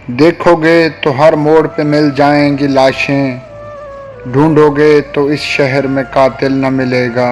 دیکھو گے تو ہر موڑ پہ مل جائیں گی لاشیں، ڈھونڈو گے تو اس شہر میں قاتل نہ ملے گا۔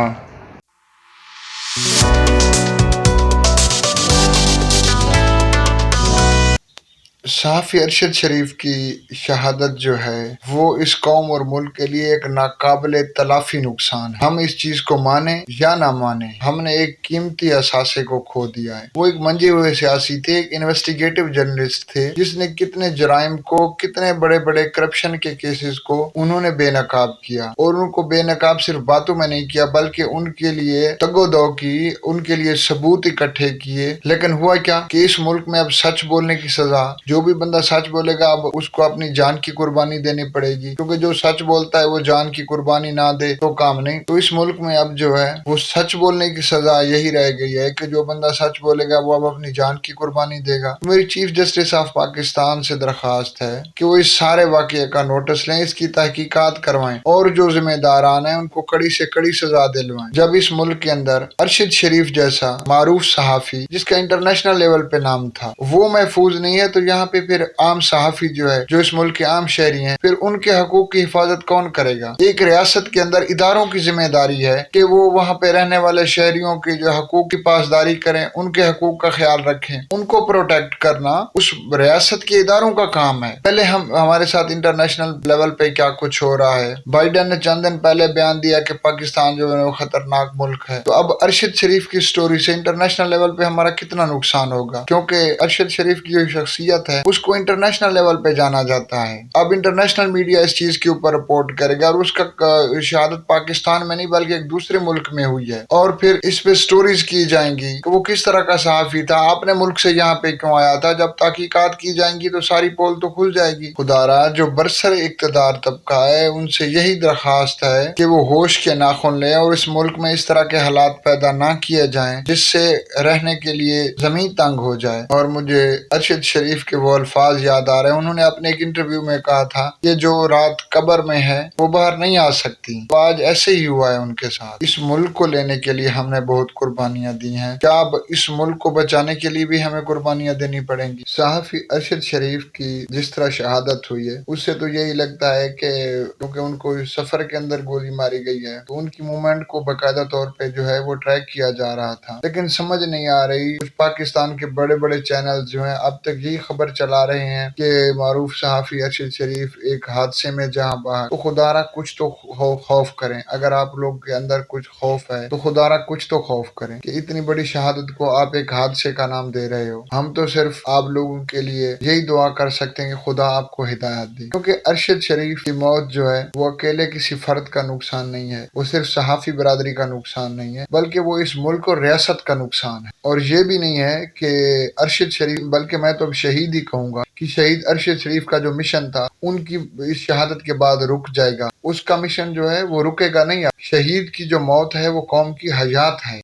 صحافی ارشد شریف کی شہادت جو ہے وہ اس قوم اور ملک کے لیے ایک ناقابل تلافی نقصان ہے۔ ہم اس چیز کو مانیں یا نہ مانیں، ہم نے ایک قیمتی اثاثے کو کھو دیا ہے۔ وہ ایک منجے ہوئے سیاسی تھے، ایک انویسٹیگیٹو جرنلسٹ تھے، جس نے کتنے جرائم کو، کتنے بڑے بڑے کرپشن کے کیسز کو انہوں نے بے نقاب کیا، اور ان کو بے نقاب صرف باتوں میں نہیں کیا بلکہ ان کے لیے تگ و دو کی، ان کے لیے ثبوت اکٹھے کیے۔ لیکن ہوا کیا کہ اس ملک میں اب سچ بولنے کی سزا، جو بھی بندہ سچ بولے گا اب اس کو اپنی جان کی قربانی دینی پڑے گی، کیونکہ جو سچ بولتا ہے وہ جان کی قربانی نہ دے تو کام نہیں۔ تو اس ملک میں اب جو ہے وہ سچ بولنے کی سزا یہی رہ گئی ہے کہ جو بندہ سچ بولے گا وہ اب اپنی جان کی قربانی دے گا۔ میری چیف جسٹس آف پاکستان سے درخواست ہے کہ وہ اس سارے واقعے کا نوٹس لیں، اس کی تحقیقات کروائیں اور جو ذمہ داران ہیں ان کو کڑی سے کڑی سزا دلوائیں۔ جب اس ملک کے اندر ارشد شریف جیسا معروف صحافی جس کا انٹرنیشنل لیول پہ نام تھا وہ محفوظ نہیں ہے، تو یہاں پہ پھر عام صحافی جو ہے، جو اس ملک کے عام شہری ہیں، پھر ان کے حقوق کی حفاظت کون کرے گا؟ ایک ریاست کے اندر اداروں کی ذمہ داری ہے کہ وہ وہاں پہ رہنے والے شہریوں کے جو حقوق کی پاسداری کریں، ان کے حقوق کا خیال رکھیں، ان کو پروٹیکٹ کرنا اس ریاست کے اداروں کا کام ہے۔ پہلے ہمارے ساتھ انٹرنیشنل لیول پہ کیا کچھ ہو رہا ہے، بائیڈن نے چند دن پہلے بیان دیا کہ پاکستان جو ہے وہ خطرناک ملک ہے، تو اب ارشد شریف کی سٹوری سے انٹرنیشنل لیول پہ ہمارا کتنا نقصان ہوگا، کیونکہ ارشد شریف کی جو شخصیت ہے اس کو انٹرنیشنل لیول پہ جانا جاتا ہے۔ اب انٹرنیشنل میڈیا اس چیز کے اوپر رپورٹ کرے گا، اور اس کا شہادت پاکستان میں نہیں بلکہ ایک دوسرے ملک میں ہوئی ہے، اور پھر اس پہ سٹوریز کی جائیں گی کہ وہ کس طرح کا صحافی تھا، اپنے ملک سے یہاں پہ کیوں آیا تھا۔ جب تحقیقات کی جائیں گی تو ساری پول تو کھل جائے گی۔ خدا را جو برسر اقتدار طبقہ ہے ان سے یہی درخواست ہے کہ وہ ہوش کے ناخن لیں اور اس ملک میں اس طرح کے حالات پیدا نہ کیے جائیں جس سے رہنے کے لیے زمین تنگ ہو جائے۔ اور مجھے ارشد شریف کے وہ الفاظ یاد آ رہے ہیں، انہوں نے اپنے ایک انٹرویو میں کہا تھا کہ جو رات قبر میں ہے وہ باہر نہیں آ سکتی، تو آج ایسے ہی ہوا ہے ان کے ساتھ۔ اس ملک کو لینے کے لیے ہم نے بہت قربانیاں دی ہیں، کیا اب اس ملک کو بچانے کے لیے بھی ہمیں قربانیاں دینی پڑیں گی؟ صحافی ارشد شریف کی جس طرح شہادت ہوئی ہے اس سے تو یہی لگتا ہے کہ کیونکہ ان کو سفر کے اندر گولی ماری گئی ہے تو ان کی موومنٹ کو باقاعدہ طور پہ جو ہے وہ ٹریک کیا جا رہا تھا، لیکن سمجھ نہیں آ رہی، کچھ پاکستان کے بڑے بڑے چینل جو ہیں اب تک یہی خبر چلا رہے ہیں کہ معروف صحافی ارشد شریف ایک حادثے میں جہاں بہا۔ تو خدا را کچھ تو خوف کریں، اگر آپ لوگ کے اندر کچھ خوف ہے تو خدا را کچھ تو خوف کریں کہ اتنی بڑی شہادت کو آپ ایک حادثے کا نام دے رہے ہو۔ ہم تو صرف آپ لوگوں کے لیے یہی دعا کر سکتے ہیں کہ خدا آپ کو ہدایت دے، کیونکہ ارشد شریف کی موت جو ہے وہ اکیلے کسی فرد کا نقصان نہیں ہے، وہ صرف صحافی برادری کا نقصان نہیں ہے بلکہ وہ اس ملک اور ریاست کا نقصان ہے۔ اور یہ بھی نہیں ہے کہ ارشد شریف، بلکہ میں تو شہید ہی کہوں گا کہ شہید ارشد شریف کا جو مشن تھا ان کی اس شہادت کے بعد رک جائے گا، اس کا مشن جو ہے وہ رکے گا نہیں۔ شہید کی جو موت ہے وہ قوم کی حیات ہے،